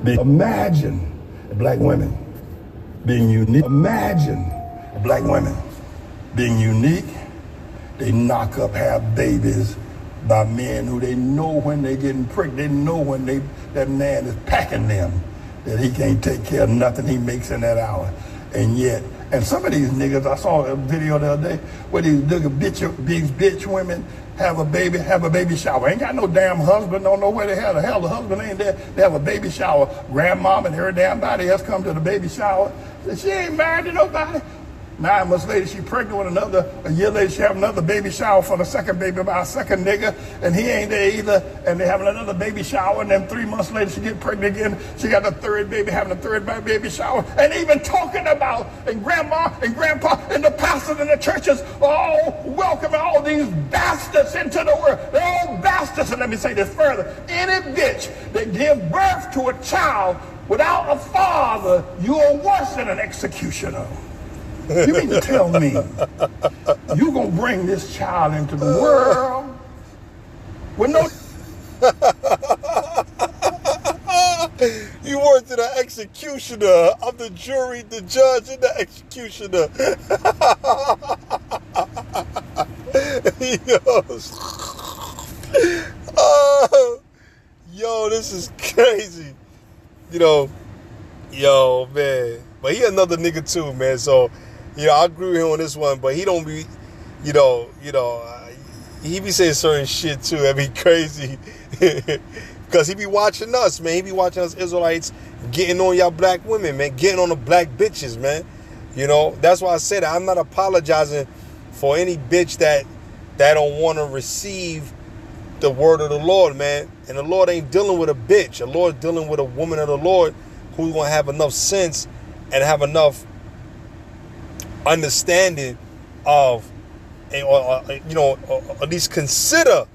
Imagine black women being unique. Imagine black women being unique. They knock up, have babies by men who they know when they getting pregnant. They know when that man is packing them, that he can't take care of nothing he makes in that hour. And some of these niggas, I saw a video the other day where these bitch women have a baby shower. Ain't got no damn husband, don't know where the hell the husband ain't there. They have a baby shower. Grandmama and her damn body else come to the baby shower. She ain't married to nobody. 9 months later, she pregnant with a year later, she have another baby shower for the second baby by a second nigga, and he ain't there either, and they having another baby shower, and then 3 months later, she get pregnant again, she got the third baby, having a third baby shower, and even talking about, and grandma and grandpa and the pastors and the churches all welcoming all these bastards into the world. They're all bastards, and let me say this further. Any bitch that gives birth to a child without a father, you are worse than an executioner. You mean to tell me you gonna bring this child into the world with no... You worked to the executioner. I'm the jury, the judge, and the executioner. Yo, this is crazy. Yo, man. But he another nigga too, man. So, I agree with him on this one. But he don't be, he be saying certain shit too. That be crazy. Because he be watching us, man. He be watching us Israelites getting on y'all black women, man. Getting on the black bitches, man. That's why I said I'm not apologizing for any bitch that don't want to receive the word of the Lord, man. And the Lord ain't dealing with a bitch. The Lord dealing with a woman of the Lord who's going to have enough sense and have enough understanding of, at least consider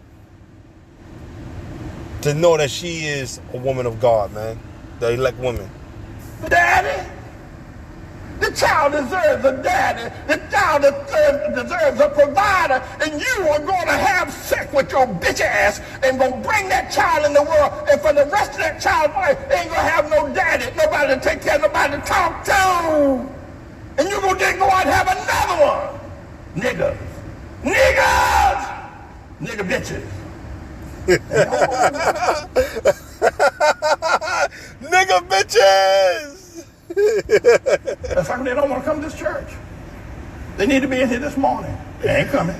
to know that she is a woman of God, man. The elect woman. Daddy, the child deserves a daddy. The child deserves a provider. And you are going to have sex with your bitch ass and going to bring that child in the world. And for the rest of that child's life, they ain't going to have no daddy, nobody to take care of, nobody to talk to. And you're going to then go out and have another one. Niggas. Nigga bitches. Nigga bitches. That's why they don't want to come to this church. They need to be in here this morning. They ain't coming.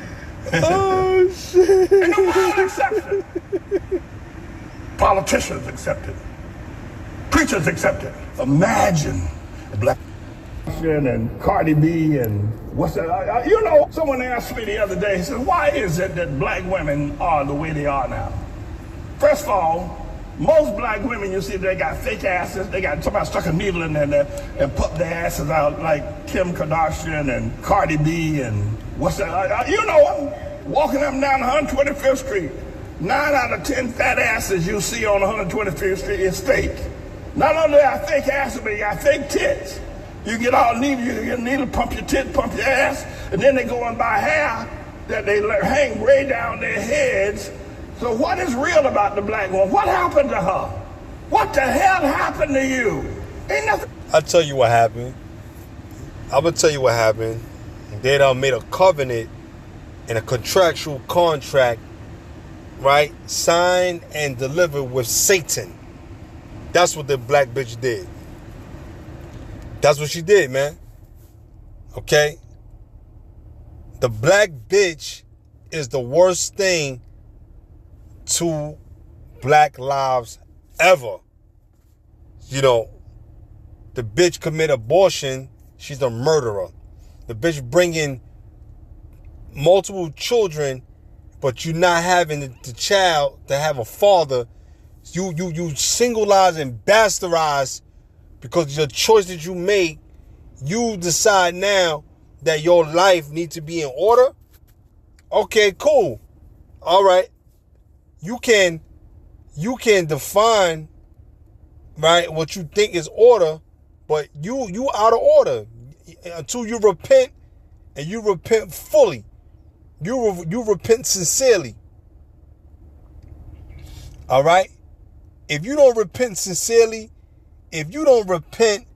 Oh, shit. And the world accepted. Politicians accepted. Preachers accepted. Imagine black and Cardi B and what's that? Someone asked me the other day, he said, why is it that black women are the way they are now? First of all, most black women, you see, they got fake asses. They got somebody stuck a needle in there and put their asses out like Kim Kardashian and Cardi B and what's that? Walking up and down 125th Street. 9 out of 10 fat asses you see on 125th Street is fake. Not only are fake asses, but you got fake tits. You get all needle, you get a needle, pump your tit, pump your ass, and then they go and buy hair that they hang way down their heads. So what is real about the black woman? What happened to her? What the hell happened to you? Ain't nothing. I'll tell you what happened. I'm going to tell you what happened. They done made a covenant and a contractual contract, right? Signed and delivered with Satan. That's what the black bitch did. That's what she did, man. Okay? The black bitch is the worst thing to black lives ever. The bitch commit abortion, she's a murderer. The bitch bringing multiple children, but you not having the child to have a father. You singleize and bastardize because of the choice that you make. You decide now that your life needs to be in order. Okay, cool. All right. You can define, right, what you think is order, but you out of order until you repent, and you repent fully. You repent sincerely. All right? If you don't repent sincerely if you don't repent,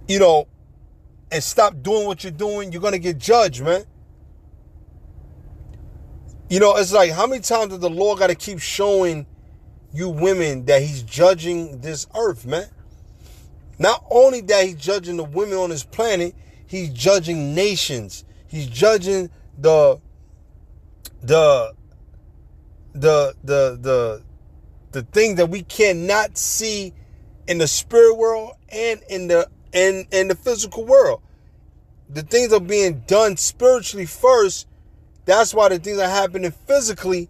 you know, and stop doing what you're doing, you're going to get judged, man. You know, it's like, how many times does the Lord got to keep showing you women that he's judging this earth, man? Not only that he's judging the women on this planet, he's judging nations. He's judging the things that we cannot see in the spirit world and in the physical world. The things are being done spiritually first. That's why the things are happening physically,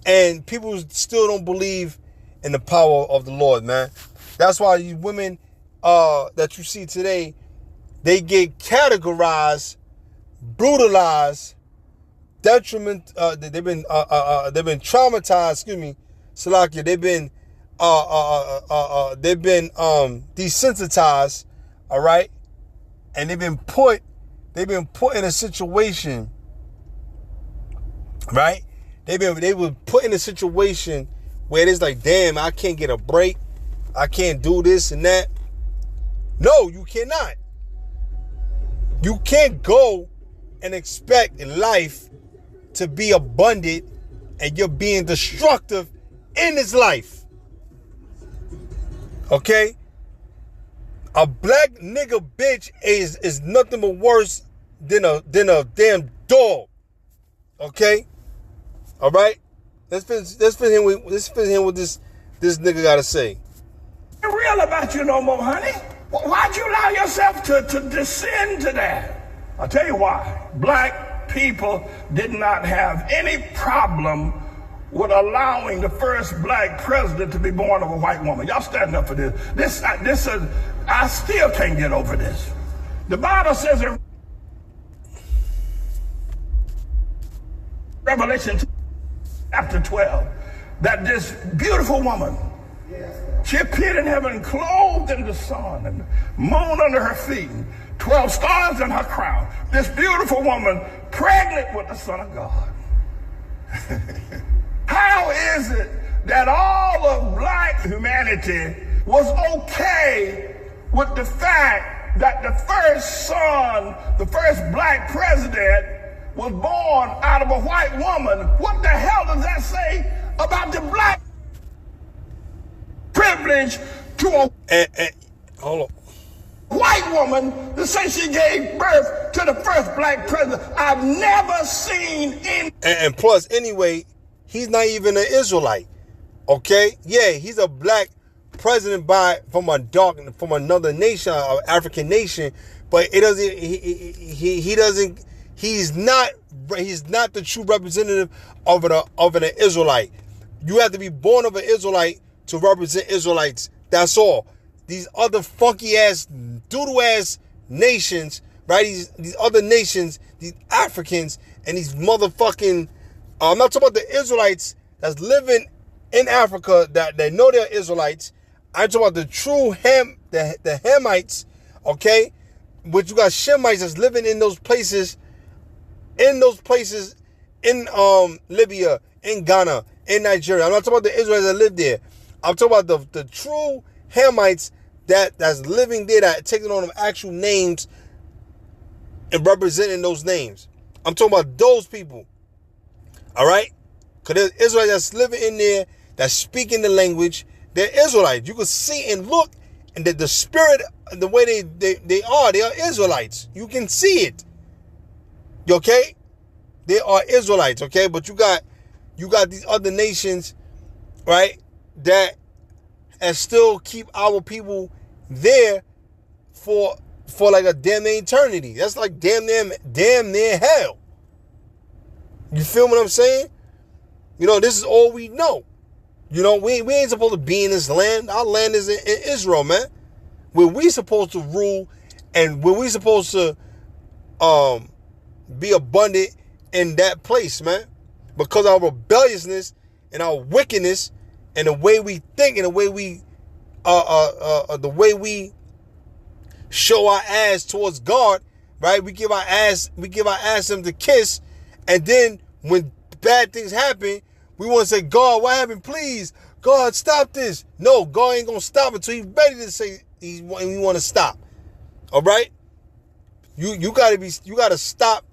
and people still don't believe in the power of the Lord, man. That's why you women that you see today, they get categorized, brutalized, detriment. They've been traumatized. Excuse me, Salakia. They've been desensitized. All right, and they've been put in a situation. Right? They were put in a situation where it's like, damn, I can't get a break. I can't do this and that. No, you cannot. You can't go and expect life to be abundant and you're being destructive in this life. Okay? A black nigga bitch is nothing but worse than a damn dog. Okay? All right? Let's fit him with this nigga gotta say. Ain't real about you no more, honey. Why'd you allow yourself to descend to that? I'll tell you why. Black people did not have any problem with allowing the first black president to be born of a white woman. Y'all standing up for this. I still can't get over this. The Bible says in Revelation chapter 12 that this beautiful woman, she appeared in heaven clothed in the sun and moon under her feet, and 12 stars in her crown. This beautiful woman pregnant with the Son of God. How is it that all of black humanity was okay with the fact that the first son, the first black president, was born out of a white woman? What the hell does that say about the black privilege to a hold on. white woman to say she gave birth to the first black president? I've never seen in. And plus, anyway, he's not even an Israelite. Okay? Yeah, he's a black president from another nation, an African nation, but it doesn't. He doesn't. He's not the true representative of an Israelite. You have to be born of an Israelite to represent Israelites. That's all. These other funky ass, doodle ass nations, right? These other nations, these Africans, and these motherfucking. I'm not talking about the Israelites that's living in Africa that they know they're Israelites. I'm talking about the true the Hamites, okay? But you got Shemites that's living in those places. In Libya, in Ghana, in Nigeria. I'm not talking about the Israelites that live there. I'm talking about the true Hamites that's living there, that taking on them actual names and representing those names. I'm talking about those people. All right? Because there's Israelites that's living in there, that's speaking the language. They're Israelites. You can see and look, and the spirit, the way they are Israelites. You can see it. You okay? They are Israelites, okay? But you got these other nations, right, that and still keep our people there for like a damn near eternity. That's like damn near hell. You feel what I'm saying? You know, this is all we know. You know, we ain't supposed to be in this land. Our land is in Israel, man. Where we supposed to rule and where we supposed to be abundant in that place, man. Because our rebelliousness and our wickedness and the way we think and the way we show our ass towards God, right? We give our ass him to kiss, and then when bad things happen, we want to say, God, what happened? Please, God, stop this. No, God ain't gonna stop until he's ready to say he want to stop. All right? You gotta stop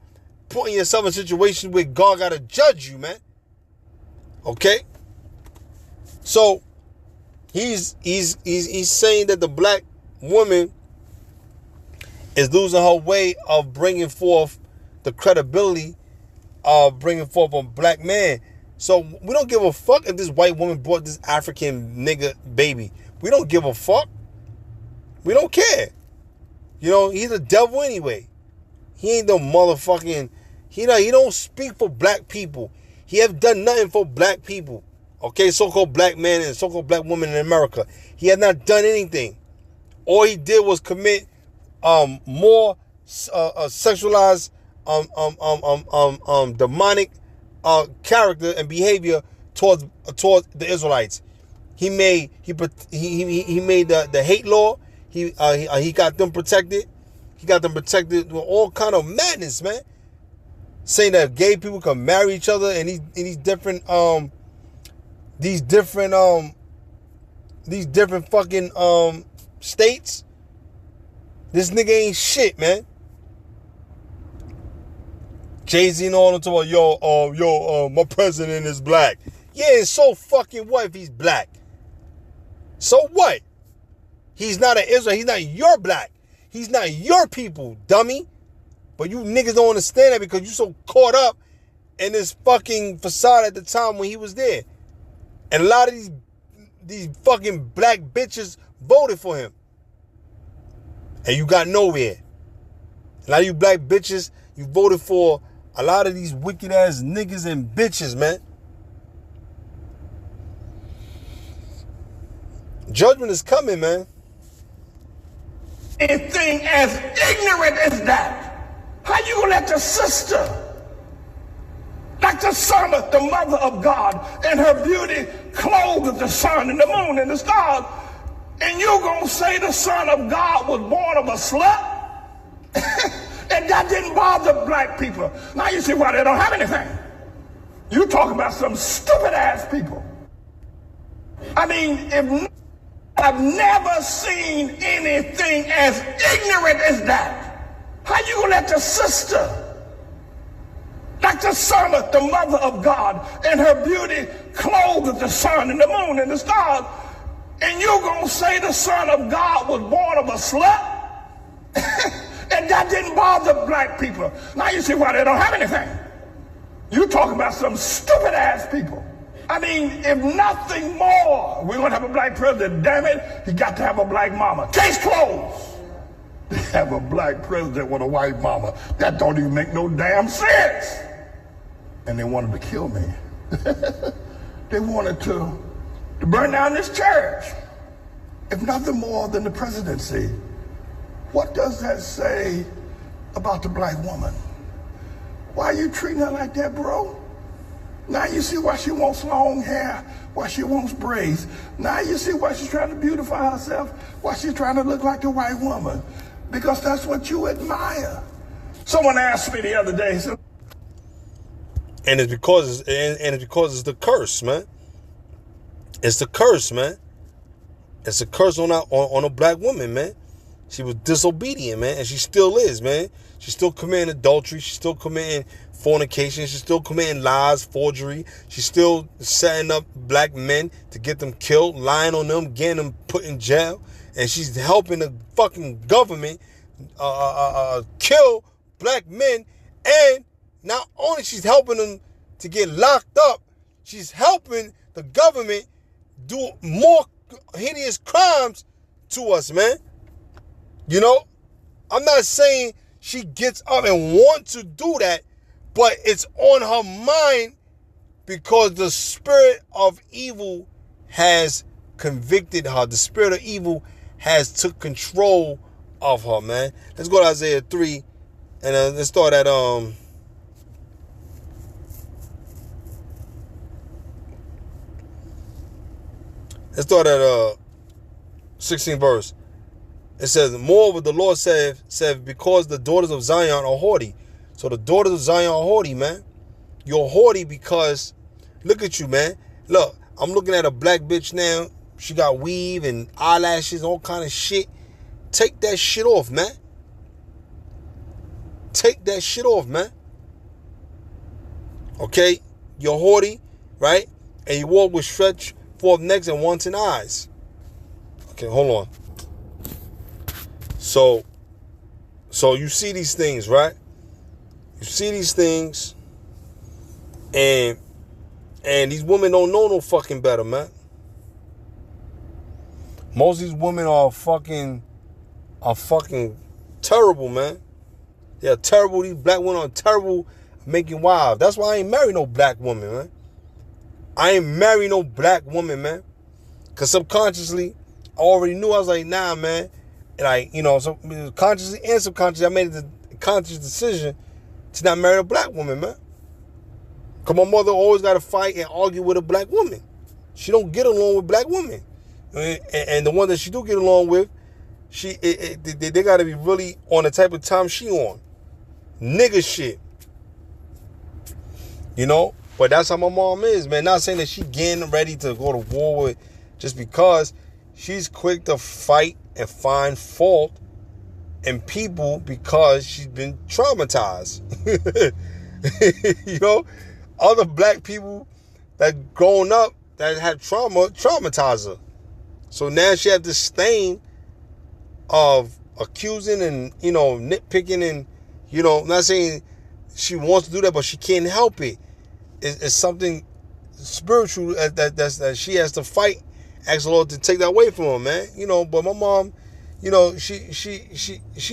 putting yourself in situations where God gotta judge you, man. Okay? So he's saying that the black woman is losing her way of bringing forth the credibility of bringing forth a black man. So we don't give a fuck if this white woman brought this African nigga baby. We don't give a fuck. We don't care. You know, he's a devil anyway. He ain't no motherfucking... He don't speak for black people. He have done nothing for black people. Okay, so-called black man and so-called black woman in America. He has not done anything. All he did was commit more sexualized demonic character and behavior towards the Israelites. He made the hate law. He got them protected. He got them protected with all kind of madness, man. Saying that gay people can marry each other and these different fucking states. This nigga ain't shit, man. Jay-Z and all them talking about, my president is black. Yeah, and so fucking what if he's black? So what? He's not an Israel. He's not your black. He's not your people, dummy. But you niggas don't understand that because you so caught up in this fucking facade at the time when he was there. And a lot of these fucking black bitches voted for him. And you got nowhere. A lot of you black bitches, you voted for a lot of these wicked ass niggas and bitches, man. Judgment is coming, man. Anything as ignorant as that. How you gonna let your sister, like the son of the mother of God, and her beauty clothed the sun and the moon and the stars, and you gonna say the son of God was born of a slut? And that didn't bother black people. Now you see why they don't have anything. You talk about some stupid ass people. I mean, I've never seen anything as ignorant as that. How you gonna let your sister, like the son of the mother of God, and her beauty clothed the sun and the moon and the stars, and you gonna say the son of God was born of a slut? And that didn't bother black people. Now you see why they don't have anything. You talk about some stupid ass people. I mean, if nothing more, we're gonna have a black president, damn it, he got to have a black mama. Case closed. They have a black president with a white mama. That don't even make no damn sense. And they wanted to kill me. They wanted to burn down this church. If nothing more than the presidency. What does that say about the black woman? Why are you treating her like that, bro? Now you see why she wants long hair, why she wants braids. Now you see why she's trying to beautify herself, why she's trying to look like a white woman. Because that's what you admire. Someone asked me the other day, so and it's because it's the curse, man. It's the curse, man. It's a curse on a black woman, man. She was disobedient, man, and she still is, man. She's still committing adultery. She's still committing fornication. She's still committing lies, forgery. She's still setting up black men to get them killed, lying on them, getting them put in jail. And she's helping the fucking government kill black men. And not only she's helping them to get locked up, she's helping the government do more hideous crimes to us, man. You know, I'm not saying she gets up and wants to do that, but it's on her mind because the spirit of evil has convicted her. The spirit of evil has took control of her, man. Let's go to Isaiah 3 and let's start at let's start at 16th verse. It says, moreover, the Lord said, because the daughters of Zion are haughty. So the daughters of Zion are haughty, man. You're haughty because, look at you, man. Look, I'm looking at a black bitch now. She got weave and eyelashes, all kind of shit. Take that shit off, man. Take that shit off, man. Okay? You're haughty, right? And you walk with stretched forth necks and wanton eyes. Okay, hold on. So you see these things, right? You see these things, and these women don't know no fucking better, man. Most of these women are fucking terrible, man. They're terrible. These black women are terrible making wives. That's why I ain't marry no black woman, man. I ain't marry no black woman, man. Because subconsciously, I already knew. I was like, nah, man. And so consciously and subconsciously, I made a conscious decision to not marry a black woman, man. Because my mother always got to fight and argue with a black woman. She don't get along with black women. And the one that she do get along with, they got to be really on the type of time she on. Nigga shit. You know? But that's how my mom is, man. Not saying that she getting ready to go to war with just because. She's quick to fight and find fault in people because she's been traumatized. You know? Other black people that growing up that had traumatized her. So now she has this stain of accusing and, nitpicking and, not saying she wants to do that, but she can't help it. It's something spiritual that she has to fight, ask the Lord to take that away from her, man. But my mom, she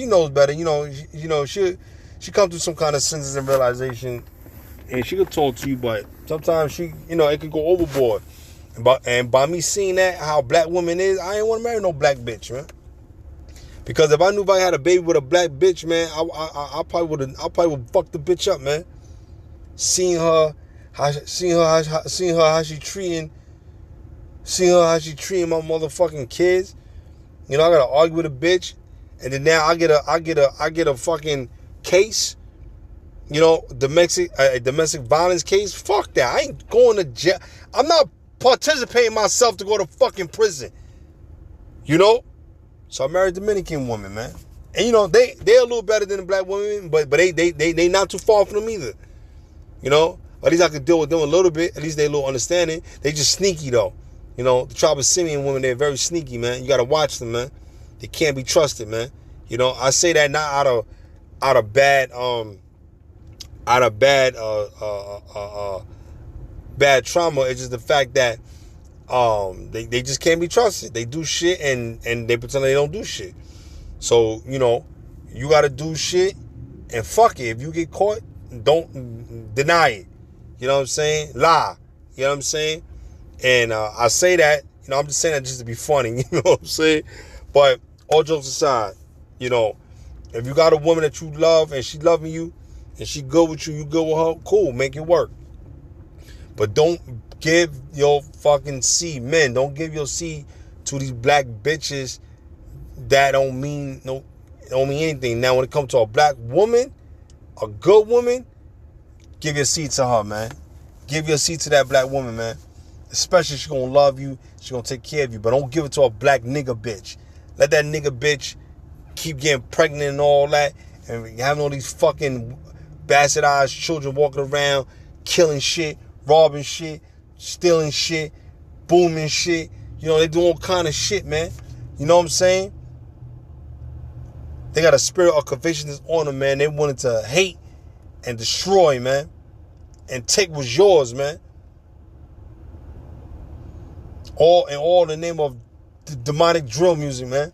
knows better. She comes to some kind of senses and realization, and she could talk to you, but sometimes it could go overboard. And by me seeing that, how black woman is, I ain't want to marry no black bitch, man. Because if I knew if I had a baby with a black bitch, man, I probably would fuck the bitch up, man. Seeing her how she treating my motherfucking kids. I gotta argue with a bitch, and then now I get a fucking case. Domestic violence case. Fuck that. I ain't going to jail. I'm not participating myself to go to fucking prison. So I married a Dominican woman, man. And they're a little better than the black women, but they not too far from them either. At least I could deal with them a little bit. At least they a little understanding. They just sneaky though. The tribe of Simeon women, they're very sneaky, man. You gotta watch them, man. They can't be trusted, man. I say that not out of bad trauma. It's just the fact that they just can't be trusted. They do shit and they pretend they don't do shit. So, you gotta do shit and fuck it. If you get caught, don't deny it. You know what I'm saying? Lie. You know what I'm saying? And I say that, I'm just saying that just to be funny. You know what I'm saying? But all jokes aside, if you got a woman that you love and she loving you and she good with you, you good with her, cool, make it work. But don't give your fucking seed, men, don't give your seed to these black bitches that don't mean anything. Now, when it comes to a black woman, a good woman, give your seed to her, man. Give your seed to that black woman, man. Especially if she gonna love you, she gonna take care of you. But don't give it to a black nigga bitch. Let that nigga bitch keep getting pregnant and all that, and having all these fucking bastardized children walking around, killing shit, robbing shit, stealing shit, booming shit. They do all kind of shit, man. You know what I'm saying? They got a spirit of covetousness on them, man. They wanted to hate and destroy, man. And take what's yours, man. All in the name of demonic drill music, man.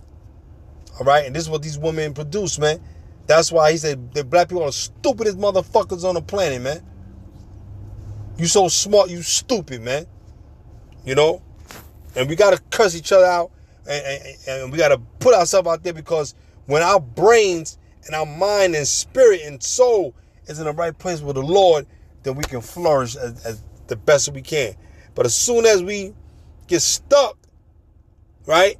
All right? And this is what these women produce, man. That's why he said that black people are the stupidest motherfuckers on the planet, man. You so smart, you stupid, man. And we got to curse each other out. And we got to put ourselves out there, because when our brains and our mind and spirit and soul is in the right place with the Lord, then we can flourish as the best we can. But as soon as we get stuck, right,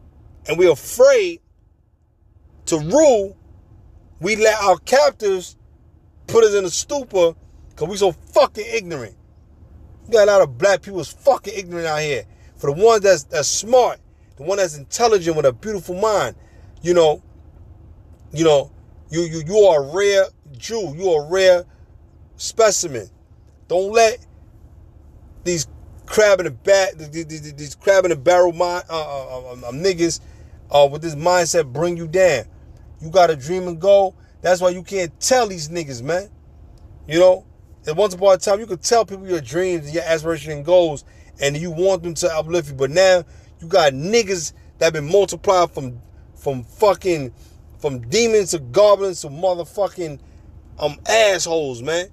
and we're afraid to rule, we let our captors put us in a stupor because we're so fucking ignorant. You got a lot of black people that's fucking ignorant out here. For the ones that's smart, the one that's intelligent with a beautiful mind, you are a rare Jew. You are a rare specimen. Don't let these crab in the barrel niggas with this mindset bring you down. You got a dream and goal. That's why you can't tell these niggas, man. And once upon a time, you could tell people your dreams, your aspirations and goals, and you want them to uplift you. But now you got niggas that have been multiplied from demons to goblins to motherfucking assholes, man.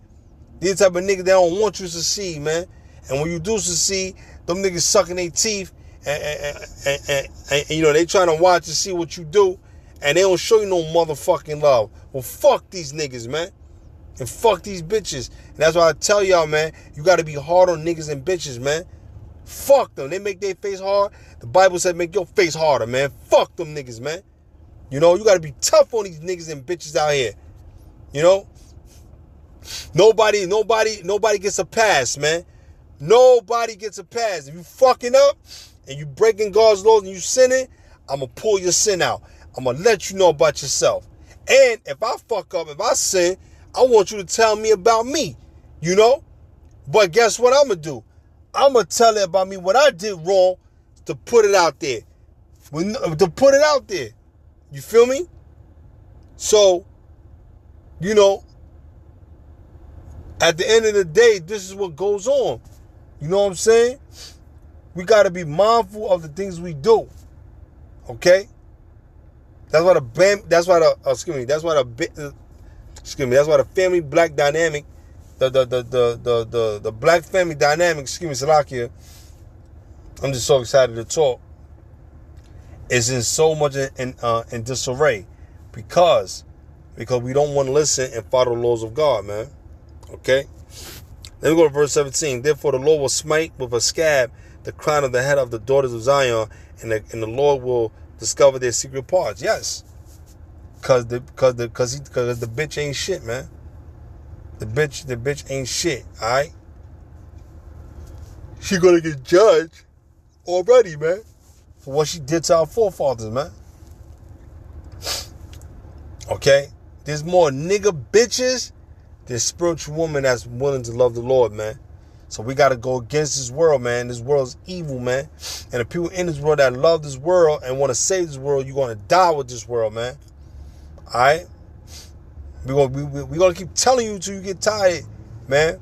These type of niggas that don't want you to succeed, man. And when you do succeed, them niggas sucking their teeth and they trying to watch and see what you do, and they don't show you no motherfucking love. Well, fuck these niggas, man. And fuck these bitches. And that's why I tell y'all, man, you got to be hard on niggas and bitches, man. Fuck them. They make their face hard. The Bible said make your face harder, man. Fuck them niggas, man. You got to be tough on these niggas and bitches out here. Nobody gets a pass, man. Nobody gets a pass. If you fucking up and you breaking God's laws and you sinning, I'm going to pull your sin out. I'm going to let you know about yourself. And if I fuck up, if I sin, I want you to tell me about me, But guess what I'm going to do? I'm going to tell it about me, what I did wrong, to put it out there. To put it out there. You feel me? So, at the end of the day, this is what goes on. You know what I'm saying? We got to be mindful of the things we do. Okay? That's why the family black dynamic, the black family dynamic, Salakia, I'm just so excited to talk, is in so much in disarray because we don't want to listen and follow the laws of God, man. Okay? Let me go to verse 17. Therefore the Lord will smite with a scab the crown of the head of the daughters of Zion, and the Lord will discover their secret parts. Yes. Cause the bitch ain't shit, man. The bitch ain't shit, alright? She gonna get judged already, man, for what she did to our forefathers, man. Okay? There's more nigga bitches than spiritual women that's willing to love the Lord, man. So we gotta go against this world, man. This world's evil, man. And the people in this world that love this world and want to save this world, you're gonna die with this world, man. Alright? We're gonna keep telling you till you get tired, man.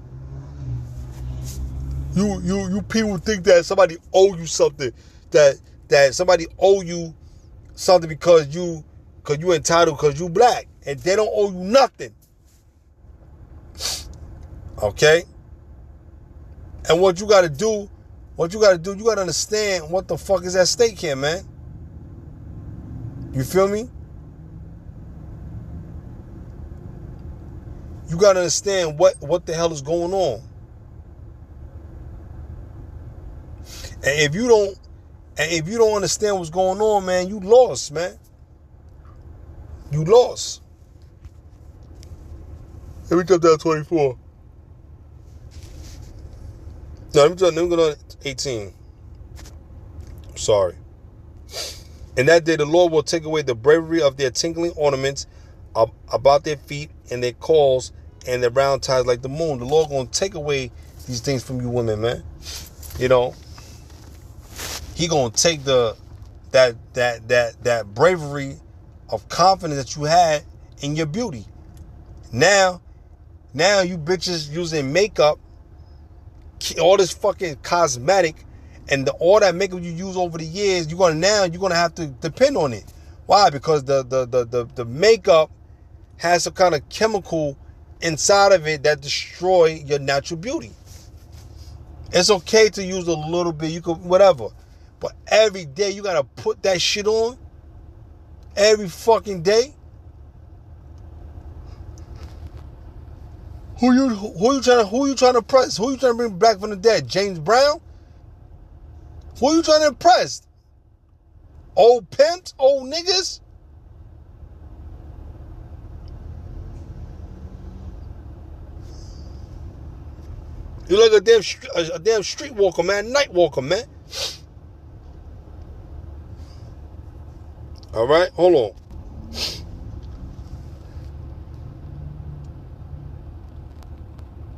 You people think that somebody owe you something, that somebody owe you something because you entitled because you black, and they don't owe you nothing. Okay? And what you gotta do, you gotta understand what the fuck is at stake here, man. You feel me? You gotta understand what the hell is going on. And if you don't understand what's going on, man, you lost, man. You lost. Let me jump down 24. No, let me go to 18. I'm sorry. In that day, the Lord will take away the bravery of their tinkling ornaments about their feet and their calls and their round ties like the moon. The Lord gonna take away these things from you women, man. He gonna take that bravery of confidence that you had in your beauty. Now you bitches using makeup, all this fucking cosmetic, and all that makeup you use over the years, you're gonna have to depend on it. Why? Because the makeup has some kind of chemical inside of it that destroy your natural beauty. It's okay to use a little bit, you could whatever, but every day you gotta put that shit on. Every fucking day. Who you trying to impress? Who you trying to bring back from the dead? James Brown? Who you trying to impress? Old pimps? Old niggas? You're like a damn street walker, man. Night walker, man. All right, hold on.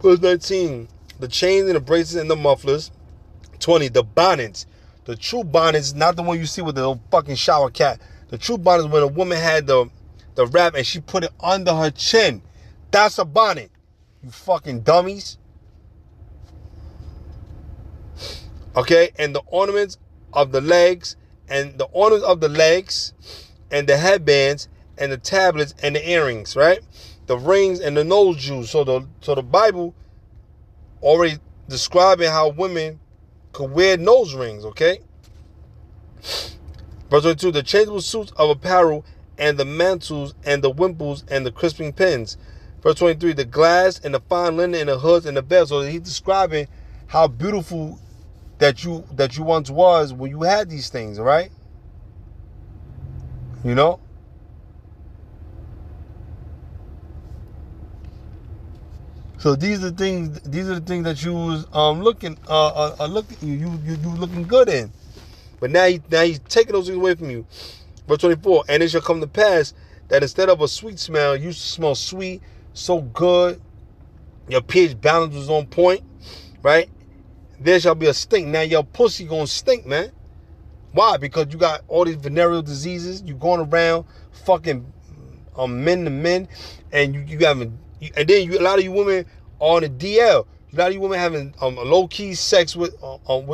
Verse 19, the chains and the bracelets and the mufflers. 20, the bonnets. The true bonnets, not the one you see with the little fucking shower cap. The true bonnets when a woman had the wrap and she put it under her chin. That's a bonnet. You fucking dummies. Okay, and the ornaments of the legs, and the headbands, and the tablets, and the earrings, right? The rings and the nose jewels. So the Bible already describing how women could wear nose rings, okay? Verse 22, the changeable suits of apparel, and the mantles, and the wimples, and the crisping pins. Verse 23, the glass, and the fine linen, and the hoods, and the bells. So he's describing how beautiful that you once was when you had these things, all right? You know? So these are the things that you was looking looking good in. But now he's taking those things away from you. Verse 24, and it shall come to pass that instead of a sweet smell, you smell sweet, so good, your pH balance was on point, right? There shall be a stink. Now your pussy gonna stink, man. Why? Because you got all these venereal diseases. You going around fucking men to men, and you having, and then a lot of you women are on the DL. A lot of you women having low key sex with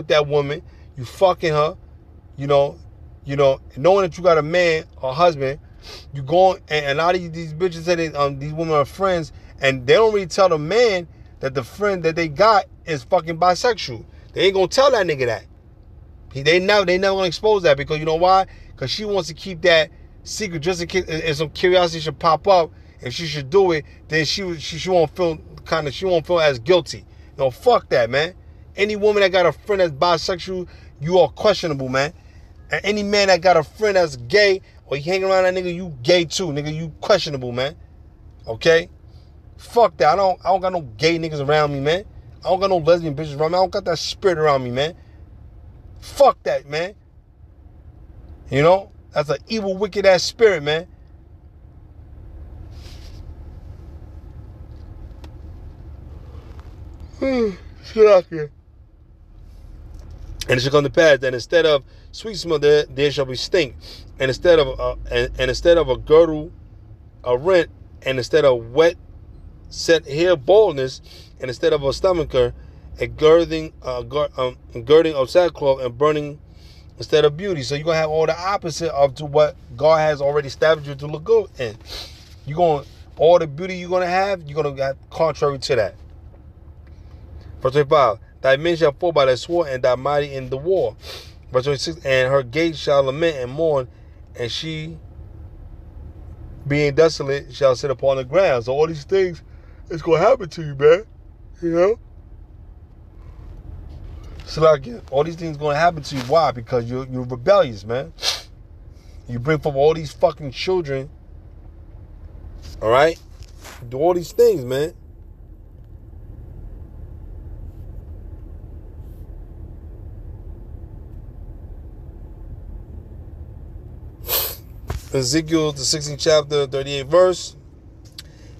that woman. You fucking her, you know, knowing that you got a man or husband. You going, and a lot of these bitches say these women are friends, and they don't really tell the man that the friend that they got is fucking bisexual. They ain't gonna tell that nigga that. They never gonna expose that, because you know why? Because she wants to keep that secret just in case if some curiosity should pop up and she should do it, then she won't feel as guilty. No, fuck that, man. Any woman that got a friend that's bisexual, you are questionable, man. And any man that got a friend that's gay or you hang around that nigga, you gay too, nigga. You questionable, man. Okay? Fuck that. I don't got no gay niggas around me, man. I don't got no lesbian bitches around me. I don't got that spirit around me, man. Fuck that, man. You know? That's an evil, wicked ass spirit, man. Shit out here. And it shall come to pass that instead of sweet smell, there shall be stink, and instead of a girdle, a rent, and instead of wet set hair baldness, and instead of a stomacher, a girding of sackcloth, and burning instead of beauty. So you're gonna have all the opposite of to what God has already established you to look good in. All the beauty you're gonna have, you're gonna have contrary to that. Verse 25, thy men shall fall by the sword, and thy mighty in the war. Verse 26, and her gates shall lament and mourn, and she, being desolate, shall sit upon the ground. So all these things is going to happen to you, man. You know? So like, all these things going to happen to you. Why? Because you're rebellious, man. You bring forth all these fucking children. All right? Do all these things, man. Ezekiel, the 16th chapter, 38th verse.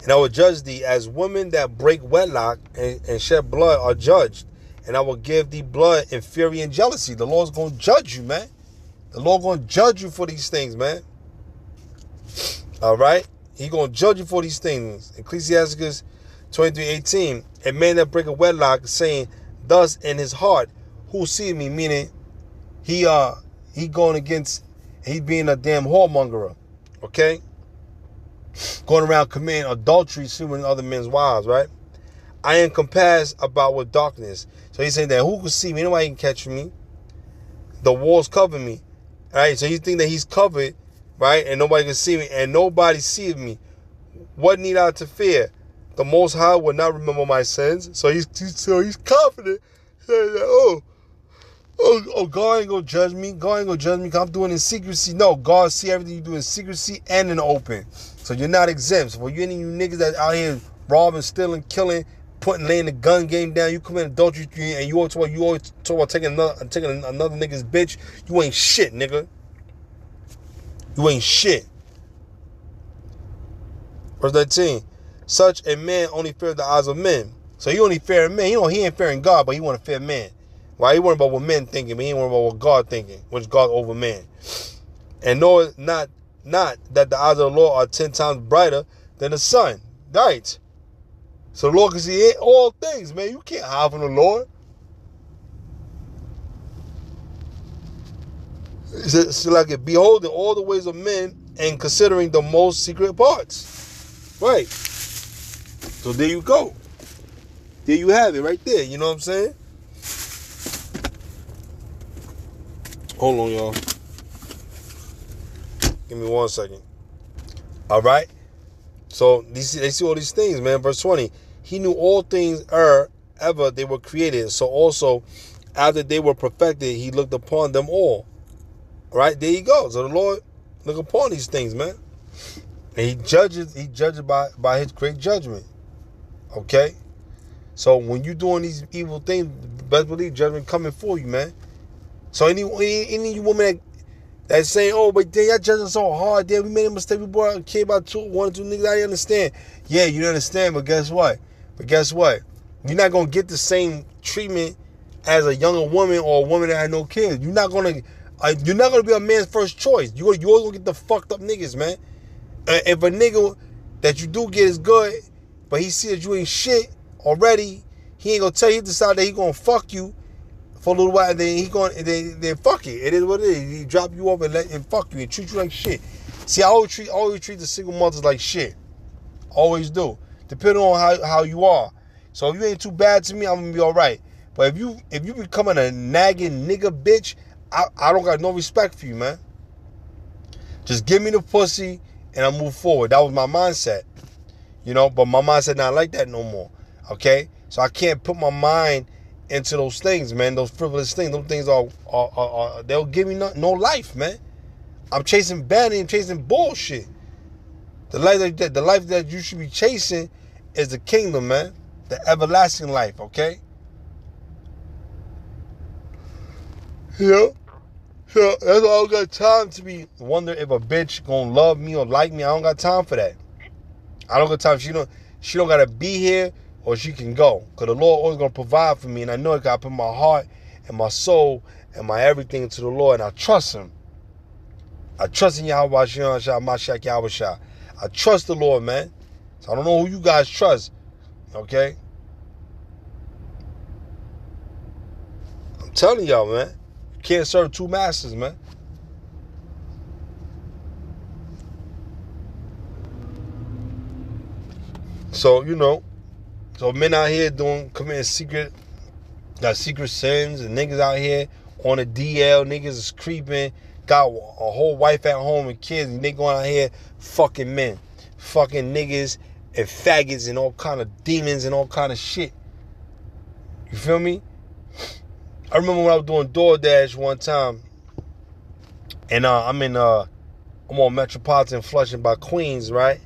And I will judge thee as women that break wedlock and shed blood are judged. And I will give thee blood in fury and jealousy. The Lord's going to judge you, man. The Lord going to judge you for these things, man. All right? He going to judge you for these things. Ecclesiasticus 23:18. A man that break a wedlock, saying, thus in his heart, who see me? Meaning, he going against, he being a damn whoremonger. Okay? Going around committing adultery, sleeping with other men's wives, right? I am compassed about with darkness. So he's saying that who can see me? Nobody can catch me. The walls cover me. Right? So you think that he's covered, right? And nobody can see me. And nobody sees me. What need I to fear? The Most High will not remember my sins. So he's confident. Saying that, God ain't gonna judge me. God ain't gonna judge me because I'm doing it in secrecy. No, God see everything you do in secrecy and in the open. So you're not exempt. So for you any of you niggas that out here robbing, stealing, killing, laying the gun game down. You commit adultery, and you always talk about taking another nigga's bitch. You ain't shit, nigga. You ain't shit. Verse 19. Such a man only fears the eyes of men. So he only fear men. He ain't fearing God, but he want to fear men. Why? He worried about what men thinking, but he ain't worried about what God thinking, which God over man. And know not that the eyes of the Lord are 10 times brighter than the sun. Right. So the Lord can see all things, man. You can't hide from the Lord. It's like it, beholding all the ways of men and considering the most secret parts. Right. So there you go. There you have it right there. You know what I'm saying? Hold on, y'all. Give me 1 second. All right. So they see all these things, man. Verse 20. He knew all things ever they were created. So also, after they were perfected, he looked upon them all. All right. There you go. So the Lord look upon these things, man. And he judges by his great judgment. Okay. So when you're doing these evil things, best believe judgment coming for you, man. So any woman that's saying, oh, but damn, y'all judging so hard, damn, we made a mistake, we brought a kid about 1 or 2 niggas, I understand. Yeah, you understand, but guess what? You're not going to get the same treatment as a younger woman or a woman that had no kids. You're not going to be a man's first choice. You always going to get the fucked up niggas, man. If a nigga that you do get is good, but he see that you ain't shit already, he ain't going to tell you, he decide that he going to fuck you for a little while, and then fuck it. It is what it is. He drop you off and fuck you and treat you like shit. See, I always treat the single mothers like shit. Always do. Depending on how you are. So if you ain't too bad to me, I'm gonna be alright. But if you becoming a nagging nigga bitch, I don't got no respect for you, man. Just give me the pussy and I move forward. That was my mindset. You know, but my mindset not like that no more. Okay? So I can't put my mind into those things, man. Those frivolous things. Those things are they'll give me no life, man. I'm chasing vanity. I'm chasing bullshit. The life that you should be chasing is the kingdom, man. The everlasting life, okay? Yeah. So that's why I don't got time to be wonder if a bitch gonna love me or like me. I don't got time for that. I don't got time. She don't gotta be here or she can go. Because the Lord always gonna provide for me. And I know I gotta put my heart and my soul and my everything to the Lord. And I trust him. I trust in Yahweh Mashiach Yahweh. I trust the Lord, man. So I don't know who you guys trust. Okay? I'm telling y'all, man. You can't serve 2 masters, man. So, so men out here committing secret sins, and niggas out here on the DL, niggas is creeping, got a whole wife at home and kids, and they going out here fucking men, fucking niggas and faggots and all kind of demons and all kind of shit. You feel me? I remember when I was doing DoorDash one time, and I'm on Metropolitan Flushing by Queens, right?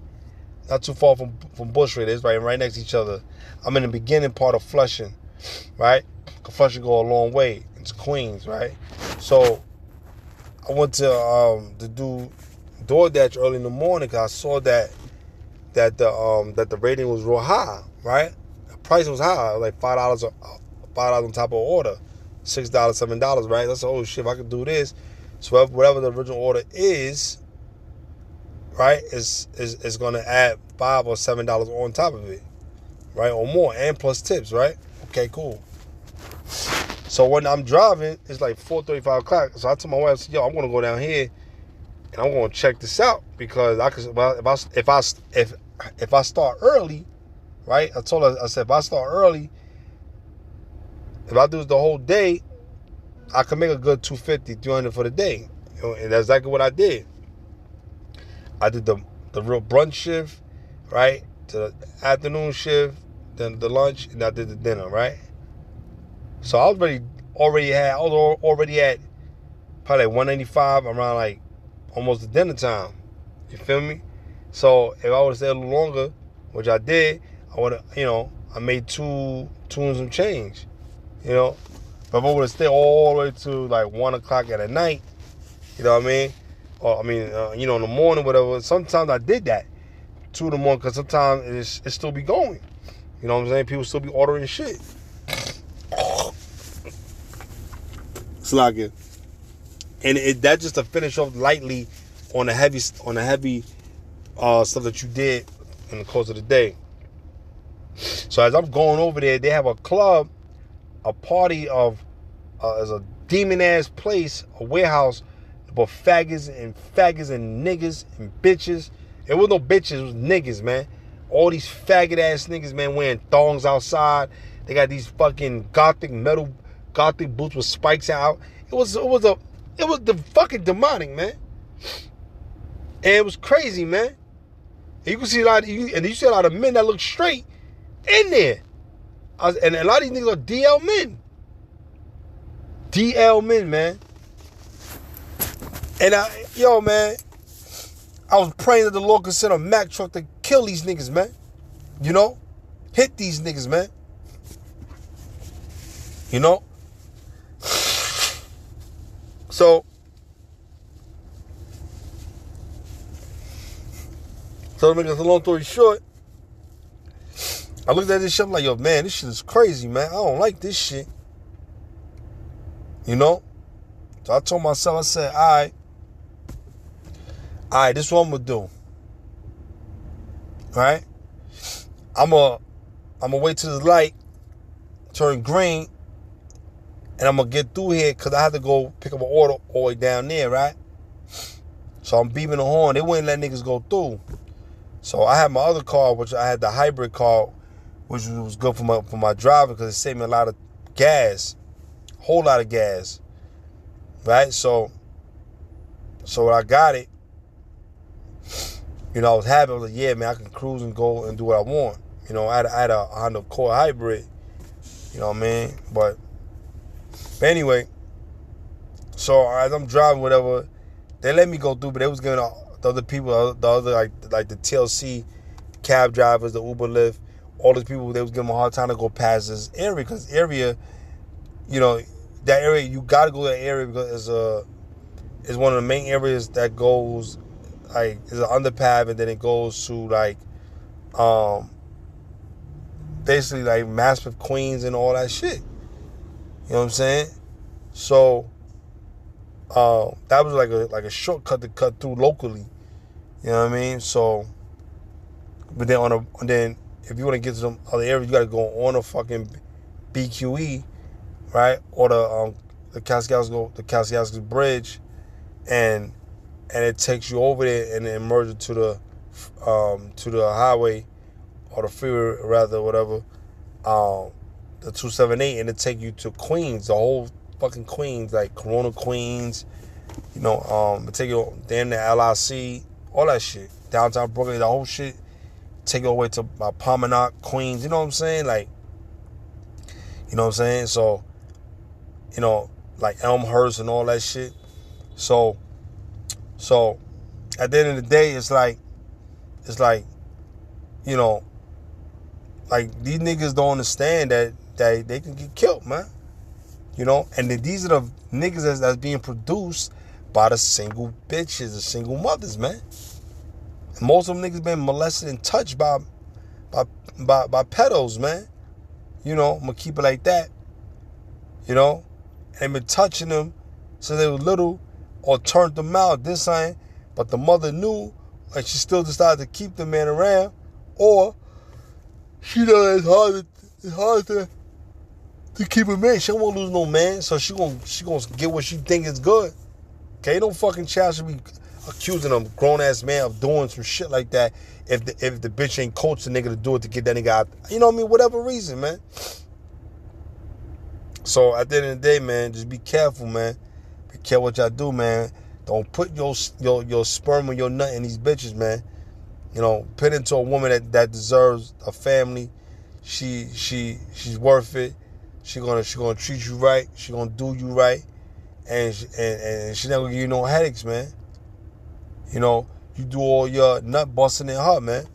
Not too far from Bushwick. It's right next to each other. I'm in the beginning part of Flushing, right? Flushing go a long way into Queens, right? So I went to do DoorDash early in the morning because I saw that the rating was real high, right? The price was high, like $5 on top of order, $6, $7, right? That's oh shit. If I could do this, so whatever the original order is, right, is gonna add $5 or $7 on top of it, right, or more, and plus tips, right? Okay, cool. So when I'm driving, it's like 4:35 o'clock. So I told my wife, I said, yo, I'm gonna go down here and I'm gonna check this out because if I start early, right? I told her, I said, if I start early, if I do this the whole day, I can make a good $250, $300 for the day. And that's exactly what I did. I did the real brunch shift, right? To the afternoon shift, then the lunch, and I did the dinner, right? So I was already at probably like 195 around like almost the dinner time. You feel me? So if I would have stayed a little longer, which I did, I would have, I made two and some change. You know, but if I would have stayed all the way to like 1 o'clock at night, you know what I mean? Or I mean, you know, in the morning, whatever. Sometimes I did that 2 in the morning because sometimes it still be going. You know what I'm saying? People still be ordering shit. It's like it. And that just to finish off lightly on the heavy stuff that you did in the course of the day. So as I'm going over there, they have a club, a party of, as a demon ass place, a warehouse, but faggots and niggas and bitches. It was no bitches, it was niggas, man. All these faggot ass niggas, man, wearing thongs outside. They got these fucking gothic boots with spikes out. It was the fucking demonic, man. And it was crazy, man. And you can see you see a lot of men that look straight in there. And a lot of these niggas are DL men. DL men, man. And man, I was praying that the Lord could send a Mack truck to kill these niggas, man. You know? Hit these niggas, man. You know? So to make a long story short, I looked at this shit, I'm like, yo, man, this shit is crazy, man. I don't like this shit. You know? So I told myself, I said, all right, this is what I'm going to do. All right? I'm gonna wait till the light turn green, and I'm going to get through here because I have to go pick up an order all the way down there, right? So I'm beeping the horn. They wouldn't let niggas go through. So I had my other car, which I had the hybrid car, which was good for my driver because it saved me a lot of gas. Whole lot of gas. Right? So when I got it, you know, I was happy. I was like, yeah, man, I can cruise and go and do what I want. You know, I had a Honda Accord hybrid. You know what I mean? But anyway, so as I'm driving, whatever, they let me go through, but they was giving the other people, the other like the TLC cab drivers, the Uber, Lyft, all these people, they was giving them a hard time to go past this area because area, you know, that area, you got to go to that area because it's one of the main areas that goes, like, it's an underpass, and then it goes to, like, basically, like, Maspeth, Queens, and all that shit. You know what I'm saying? So, that was like a shortcut to cut through locally. You know what I mean? So, but then if you want to get to some other areas, you got to go on a fucking BQE, right? Or the Kalskowski Bridge, and it takes you over there and then merges to the highway or the freeway rather, whatever, the 278, and it take you to Queens, the whole fucking Queens, like Corona, Queens, you know, it take you then to LIC, all that shit, downtown Brooklyn, the whole shit, take you all the way to Palmanock, Queens, you know what I'm saying, like, you know what I'm saying, so, you know, like Elmhurst and all that shit. So at the end of the day, it's like, you know, like these niggas don't understand that they can get killed, man. You know, and these are the niggas that's being produced by the single bitches, the single mothers, man. And most of them niggas been molested and touched by pedos, man. You know, I'm gonna keep it like that. You know, and been touching them since they were little, or turned them out, this ain't, but the mother knew, and she still decided to keep the man around, or she knows it's hard to keep a man. She don't want to lose no man, so she gonna get what she think is good. Okay, no fucking child should be accusing a grown ass man of doing some shit like that if the bitch ain't coached the nigga to do it to get that nigga out. You know what I mean? Whatever reason, man. So at the end of the day, man, just be careful, man. Be careful what y'all do, man. Don't put your sperm or your nut in these bitches, man. You know, put into a woman that deserves a family. She's worth it. She gonna treat you right. She gonna do you right, and she not gonna give you no headaches, man. You know, you do all your nut busting in her, man.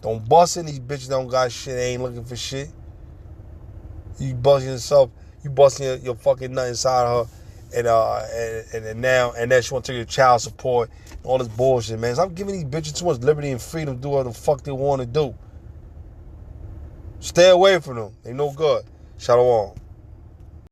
Don't bust in these bitches don't got shit, they ain't looking for shit. You busting yourself, you busting your fucking nut inside of her, and now she want to take your child support, all this bullshit, man. Stop giving these bitches too much liberty and freedom to do what the fuck they want to do. Stay away from them. They no good. Shalom.